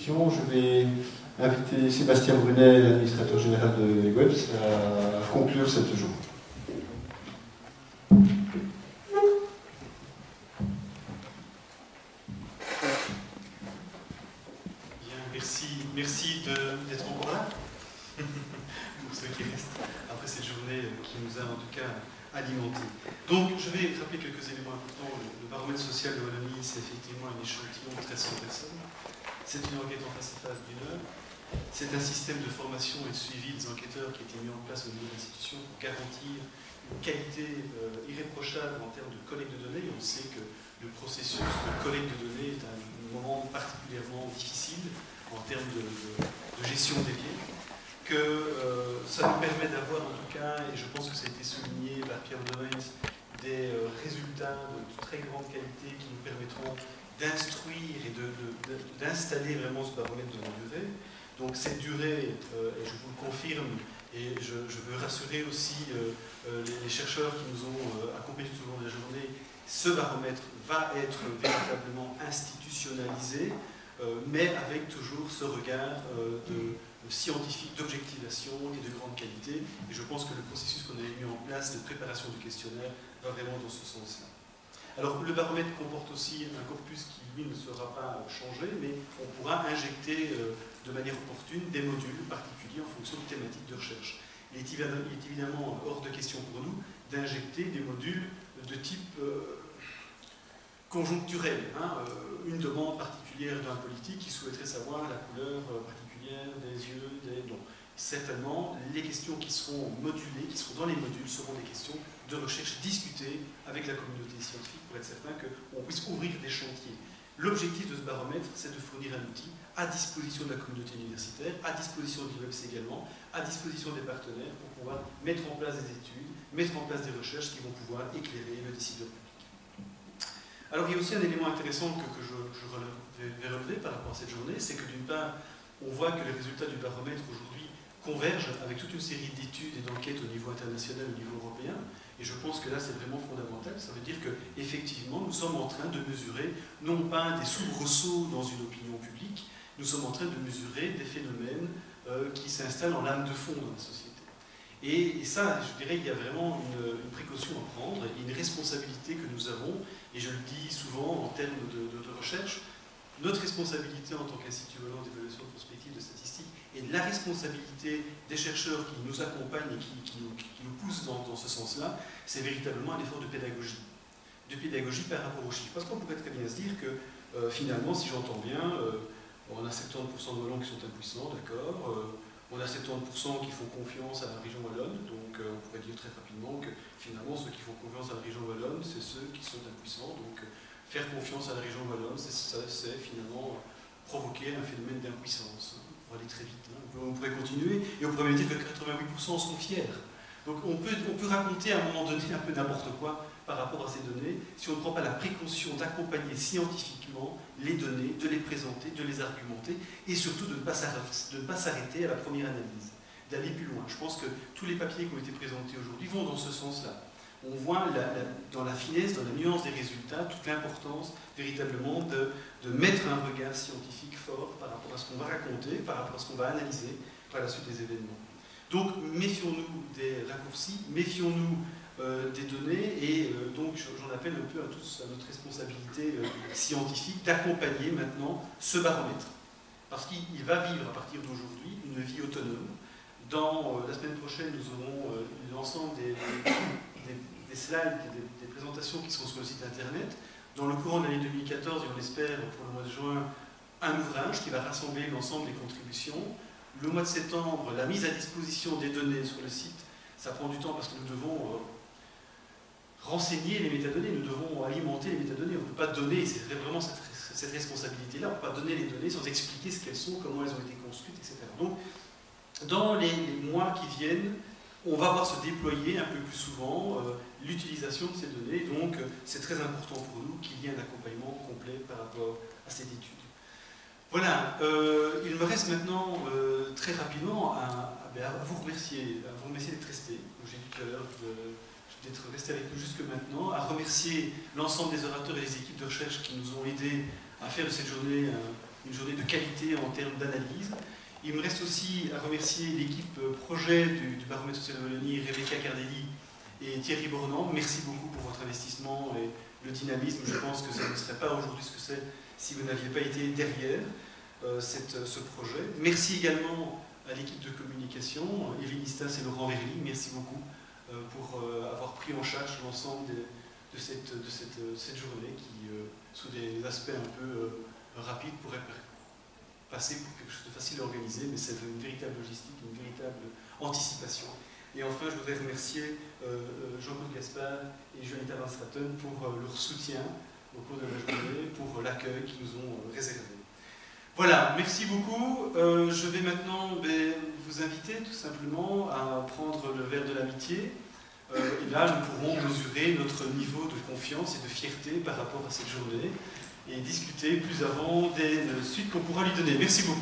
introduction. Je vais inviter Sébastien Brunet, l'administrateur général de Webs, à conclure cette journée. Merci d'être encore là, pour ceux qui restent après cette journée qui nous a en tout cas alimentés. Donc je vais rappeler quelques éléments importants. Le baromètre social de Wallonie, c'est effectivement un échantillon de 1300 personnes. C'est une enquête en face à face d'une heure. C'est un système de formation et de suivi des enquêteurs qui a été mis en place au niveau de l'institution pour garantir une qualité irréprochable en termes de collecte de données. Et on sait que le processus de collecte de données est un moment particulièrement difficile en termes de gestion des biais, que ça nous permet d'avoir en tout cas, et je pense que ça a été souligné par Pierre Devens, des résultats de très grande qualité qui nous permettront d'instruire et d'installer vraiment ce baromètre de la durée. Donc cette durée, et je vous le confirme, et je veux rassurer aussi les chercheurs qui nous ont accompagnés tout au long de la journée, ce baromètre va être véritablement institutionnalisé, mais avec toujours ce regard scientifique, d'objectivation et de grande qualité. Et je pense que le processus qu'on a mis en place de préparation du questionnaire va vraiment dans ce sens-là. Alors, le baromètre comporte aussi un corpus qui, lui, ne sera pas changé, mais on pourra injecter de manière opportune des modules particuliers en fonction de thématiques de recherche. Il est évidemment hors de question pour nous d'injecter des modules de type conjoncturel, une demande particulière d'un politique qui souhaiterait savoir la couleur particulière des yeux, donc certainement les questions qui seront modulées, qui seront dans les modules, seront des questions de recherche discutées avec la communauté scientifique pour être certain qu'on puisse ouvrir des chantiers. L'objectif de ce baromètre, c'est de fournir un outil à disposition de la communauté universitaire, à disposition de l'IWEPS également, à disposition des partenaires pour pouvoir mettre en place des études, mettre en place des recherches qui vont pouvoir éclairer le décideur public. Alors il y a aussi un élément intéressant que je vais relever par rapport à cette journée, c'est que d'une part, on voit que les résultats du baromètre aujourd'hui convergent avec toute une série d'études et d'enquêtes au niveau international, au niveau européen, et je pense que là c'est vraiment fondamental. Ça veut dire qu'effectivement nous sommes en train de mesurer non pas des soubresauts dans une opinion publique, nous sommes en train de mesurer des phénomènes qui s'installent en lame de fond dans la société. Et ça, je dirais, il y a vraiment une précaution à prendre, et une responsabilité que nous avons, et je le dis souvent en termes de recherche, notre responsabilité en tant qu'Institut Wallon d'évaluation prospective de statistiques et la responsabilité des chercheurs qui nous accompagnent et qui nous poussent dans ce sens-là, c'est véritablement un effort de pédagogie. De pédagogie par rapport aux chiffres. Parce qu'on pourrait très bien se dire que finalement, si j'entends bien, on a 70% de Wallons qui sont impuissants, d'accord, on a 70% qui font confiance à la région wallonne, donc on pourrait dire très rapidement que finalement ceux qui font confiance à la région wallonne, c'est ceux qui sont impuissants, donc faire confiance à la région wallonne, c'est finalement provoquer un phénomène d'impuissance. On va aller très vite, on pourrait continuer, et on pourrait même dire que 88% sont fiers. Donc on peut raconter à un moment donné un peu n'importe quoi par rapport à ces données, si on ne prend pas la précaution d'accompagner scientifiquement les données, de les présenter, de les argumenter, et surtout de ne pas s'arrêter à la première analyse, d'aller plus loin. Je pense que tous les papiers qui ont été présentés aujourd'hui vont dans ce sens-là. On voit dans la finesse, dans la nuance des résultats, toute l'importance véritablement de mettre un regard scientifique fort par rapport à ce qu'on va raconter, par rapport à ce qu'on va analyser par la suite des événements. Donc méfions-nous des raccourcis, méfions-nous des données, et donc j'en appelle un peu à tous à notre responsabilité scientifique d'accompagner maintenant ce baromètre, parce qu'il va vivre à partir d'aujourd'hui une vie autonome. Dans la semaine prochaine, nous aurons l'ensemble des slides, des présentations qui seront sur le site internet. Dans le courant de l'année 2014, et on espère pour le mois de juin, un ouvrage qui va rassembler l'ensemble des contributions. Le mois de septembre, la mise à disposition des données sur le site, ça prend du temps parce que nous devons renseigner les métadonnées, nous devons alimenter les métadonnées. On ne peut pas donner, c'est vraiment cette responsabilité-là, on ne peut pas donner les données sans expliquer ce qu'elles sont, comment elles ont été construites, etc. Donc, dans les mois qui viennent, on va voir se déployer un peu plus souvent l'utilisation de ces données. Donc, c'est très important pour nous qu'il y ait un accompagnement complet par rapport à cette étude. Voilà, il me reste maintenant très rapidement à vous remercier d'être resté, comme j'ai dit tout à l'heure, d'être resté avec nous jusque maintenant, à remercier l'ensemble des orateurs et les équipes de recherche qui nous ont aidés à faire de cette journée une journée de qualité en termes d'analyse. Il me reste aussi à remercier l'équipe projet du baromètre social de Wallonie, Rebecca Cardelli et Thierry Bornand. Merci beaucoup pour votre investissement et le dynamisme. Je pense que ça ne serait pas aujourd'hui ce que c'est si vous n'aviez pas été derrière ce projet. Merci également à l'équipe de communication, Evelyne Istas et Laurent Verly. Merci beaucoup pour avoir pris en charge l'ensemble de cette journée qui, sous des aspects un peu rapides, pourrait passer pour quelque chose de facile à organiser, mais c'est une véritable logistique, une véritable anticipation. Et enfin, je voudrais remercier Jean-Claude Gaspard et Jonathan Van Straten pour leur soutien au cours de la journée, pour l'accueil qu'ils nous ont réservé. Voilà, merci beaucoup. Je vais maintenant vous inviter tout simplement à prendre le verre de l'amitié. Et là, nous pourrons mesurer notre niveau de confiance et de fierté par rapport à cette journée et discuter plus avant des suites qu'on pourra lui donner. Merci beaucoup.